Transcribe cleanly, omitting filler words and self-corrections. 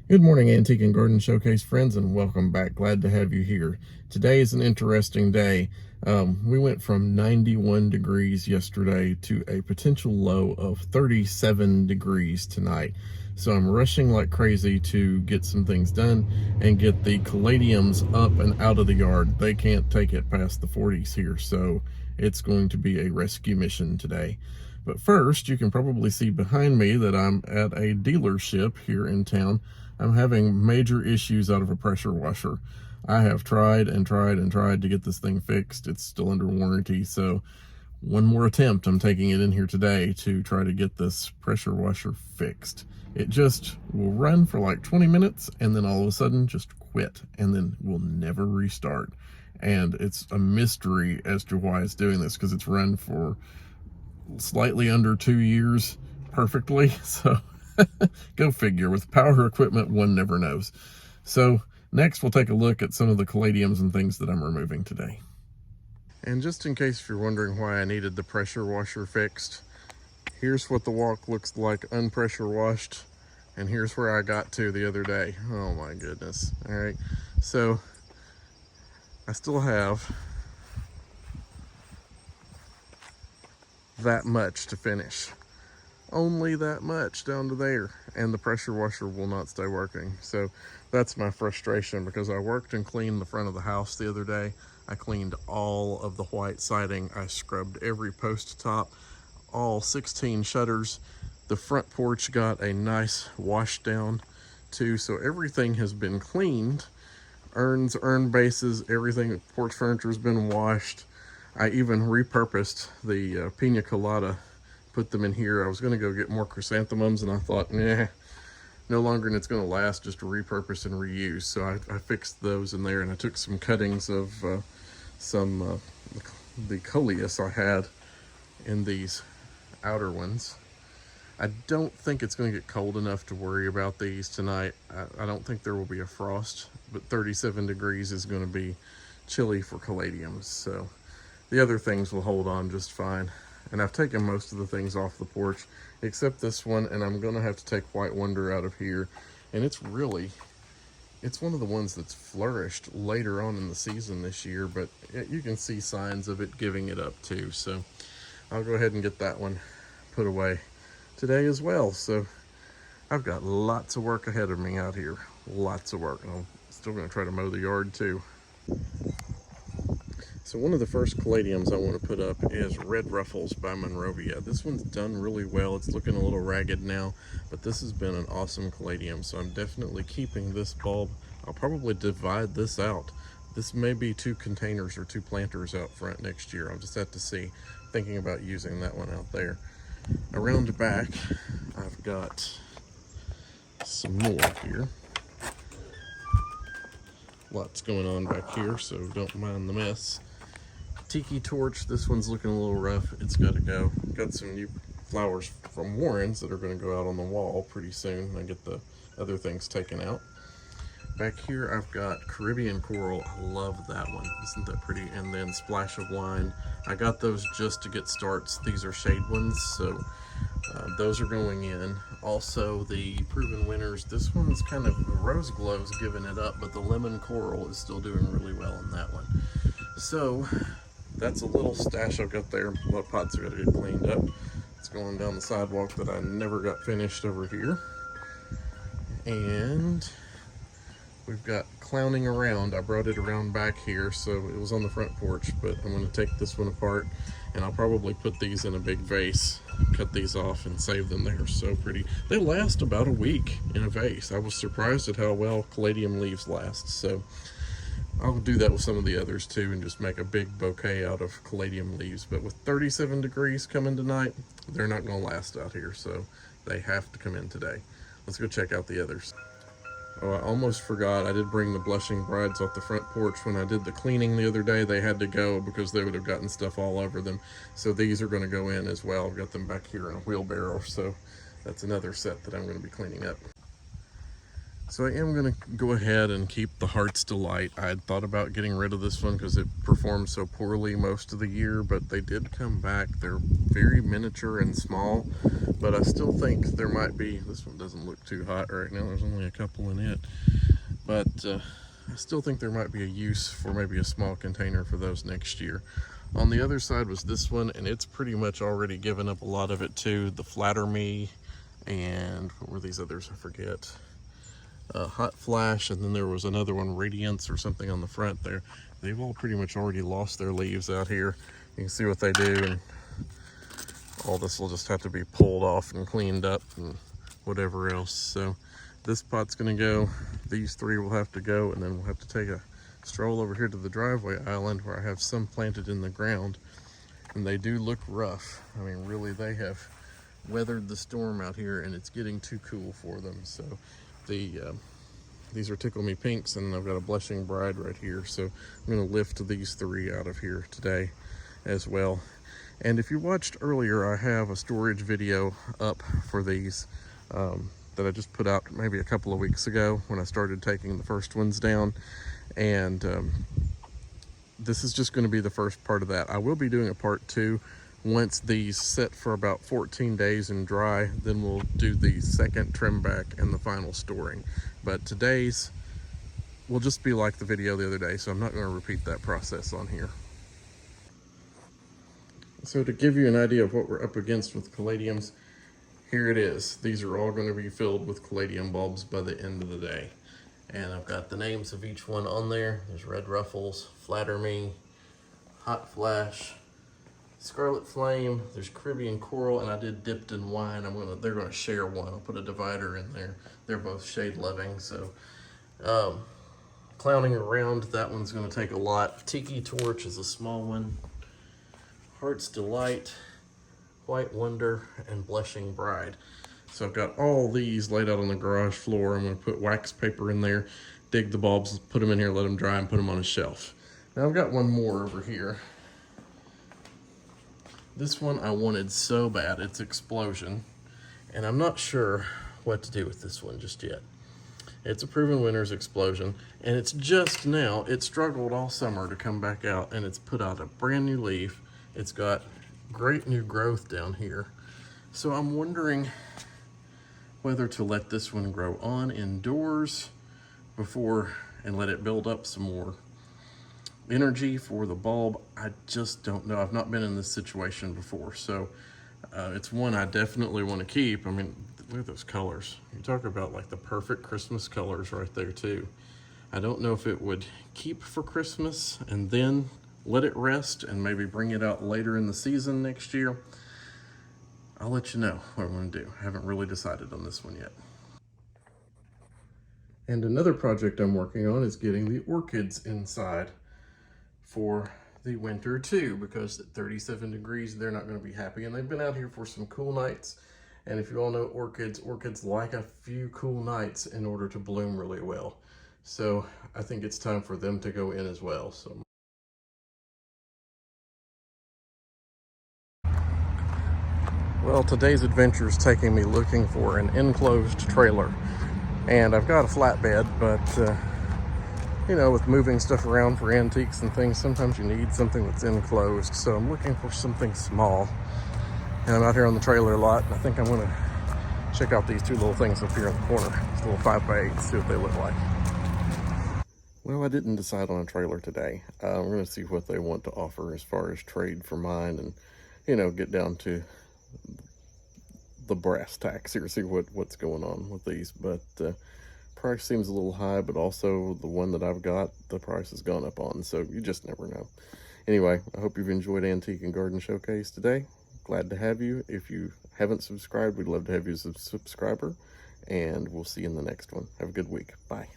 Good morning, Antique and Garden Showcase friends, and welcome back. Glad to have you here. Today is an interesting day. We went from 91 degrees yesterday to a potential low of 37 degrees tonight. So I'm rushing like crazy to get some things done and get the caladiums up and out of the yard. They can't take it past the 40s here, so it's going to be a rescue mission today. But first, you can probably see behind me that I'm at a dealership here in town. I'm having major issues out of a pressure washer. I have tried and tried and tried to get this thing fixed. It's still under warranty, so one more attempt. I'm taking it in here today to try to get this pressure washer fixed. It just will run for like 20 minutes and then all of a sudden just quit and then will never restart. And it's a mystery as to why it's doing this, because it's run for slightly under 2 years perfectly. So go figure. With power equipment, one never knows. So next we'll take a look at some of the caladiums and things that I'm removing today. And just in case if you're wondering why I needed the pressure washer fixed, here's what the walk looks like unpressure washed, and here's where I got to the other day. Oh my goodness. All right, so I still have that much to finish. Only that much down to there, and the pressure washer will not stay working. So that's my frustration, because I worked and cleaned the front of the house the other day. I cleaned all of the white siding. I scrubbed every post top, all 16 shutters. The front porch got a nice wash down too, so everything has been cleaned. Urns, urn bases, everything, porch furniture has been washed. I even repurposed the pina colada, put them in here. I was going to go get more chrysanthemums, and I thought, nah, no longer and it's going to last, just to repurpose and reuse. So I fixed those in there, and I took some cuttings of the coleus I had in these outer ones. I don't think it's going to get cold enough to worry about these tonight. I don't think there will be a frost, but 37 degrees is going to be chilly for caladiums. So the other things will hold on just fine. And I've taken most of the things off the porch except this one, and I'm gonna have to take White Wonder out of here. And it's one of the ones that's flourished later on in the season this year, but you can see signs of it giving it up too. So I'll go ahead and get that one put away today as well. So I've got lots of work ahead of me out here, lots of work. And I'm still gonna try to mow the yard too. So one of the first caladiums I want to put up is Red Ruffles by Monrovia. This one's done really well. It's looking a little ragged now, but this has been an awesome caladium, so I'm definitely keeping this bulb. I'll probably divide this out. This may be 2 containers or 2 planters out front next year. I'll just have to see. Thinking about using that one out there. Around the back, I've got some more here. Lots going on back here, so don't mind the mess. Tiki torch, this one's looking a little rough. It's got to go. Got some new flowers from Warren's that are going to go out on the wall pretty soon. I get the other things taken out. Back here I've got Caribbean Coral. I love that one. Isn't that pretty? And then Splash of Wine. I got those just to get starts. These are shade ones, so those are going in. Also the Proven Winners. This one's kind of, the Rose Glow's giving it up, but the Lemon Coral is still doing really well in that one. So that's a little stash I've got there. A lot of pots are going to get cleaned up. It's going down the sidewalk that I never got finished over here. And we've got clowning around. I brought it around back here, so it was on the front porch, but I'm going to take this one apart, and I'll probably put these in a big vase, cut these off and save them. They're so pretty. They last about a week in a vase. I was surprised at how well caladium leaves last, so I'll do that with some of the others too, and just make a big bouquet out of caladium leaves. But with 37 degrees coming tonight, they're not going to last out here, so they have to come in today. Let's go check out the others. Oh, I almost forgot. I did bring the Blushing Brides off the front porch when I did the cleaning the other day. They had to go because they would have gotten stuff all over them. So these are going to go in as well. I've got them back here in a wheelbarrow, so that's another set that I'm going to be cleaning up. So I am going to go ahead and keep the Heart's Delight. I had thought about getting rid of this one because it performed so poorly most of the year, but they did come back. They're very miniature and small, but I still think there might be, this one doesn't look too hot right now, there's only a couple in it, but I still think there might be a use for maybe a small container for those next year. On the other side was this one, and it's pretty much already given up a lot of it too. The Flatter Me, and what were these others? I forget. Hot Flash, and then there was another one, Radiance or something on the front there. They've all pretty much already lost their leaves out here. You can see what they do, and all this will just have to be pulled off and cleaned up and whatever else. So this pot's gonna go, these three will have to go, and then we'll have to take a stroll over here to the driveway island where I have some planted in the ground, and they do look rough. I mean, really, they have weathered the storm out here, and it's getting too cool for them. So these are Tickle Me Pinks, and I've got a Blushing Bride right here. So I'm going to lift these three out of here today as well. And if you watched earlier, I have a storage video up for these that I just put out maybe a couple of weeks ago when I started taking the first ones down. And this is just going to be the first part of that. I will be doing a part 2 once these set for about 14 days and dry. Then we'll do the second trim back and the final storing. But today's will just be like the video the other day, so I'm not going to repeat that process on here. So to give you an idea of what we're up against with caladiums, here it is. These are all going to be filled with caladium bulbs by the end of the day. And I've got the names of each one on there. There's Red Ruffles, Flatter Me, Hot Flash, Scarlet Flame, there's Caribbean Coral, and I did Dipped in Wine. They're gonna share one. I'll put a divider in there. They're both shade loving, so Clowning Around, that one's gonna take a lot. Tiki Torch is a small one. Heart's Delight, White Wonder, and Blushing Bride. So I've got all these laid out on the garage floor. I'm gonna put wax paper in there, dig the bulbs, put them in here, let them dry, and put them on a shelf. Now I've got one more over here. This one I wanted so bad, it's Explosion, and I'm not sure what to do with this one just yet. It's a proven winner's Explosion, and it's just now, it struggled all summer to come back out, and it's put out a brand new leaf. It's got great new growth down here. So I'm wondering whether to let this one grow on indoors before and let it build up some more energy for the bulb. I just don't know. I've not been in this situation before, so it's one I definitely want to keep. I mean, look at those colors. You talk about like the perfect Christmas colors right there too. I don't know if it would keep for Christmas and then let it rest and maybe bring it out later in the season next year. I'll let you know what I'm going to do. I haven't really decided on this one yet. And another project I'm working on is getting the orchids inside for the winter too, because at 37 degrees they're not going to be happy, and they've been out here for some cool nights. And if you all know orchids like a few cool nights in order to bloom really well. So I think it's time for them to go in as well. So well, today's adventure is taking me looking for an enclosed trailer, and I've got a flatbed, but you know, with moving stuff around for antiques and things, sometimes you need something that's enclosed. So I'm looking for something small. And I'm out here on the trailer a lot, and I think I'm gonna check out these two little things up here in the corner. These little 5x8, see what they look like. Well, I didn't decide on a trailer today. We're gonna see what they want to offer as far as trade for mine, and, you know, get down to the brass tacks here, see what's going on with these. But price seems a little high, but also the one that I've got, the price has gone up on, so you just never know. Anyway, I hope you've enjoyed Antique and Garden Showcase today. Glad to have you. If you haven't subscribed, we'd love to have you as a subscriber, and we'll see you in the next one. Have a good week. Bye.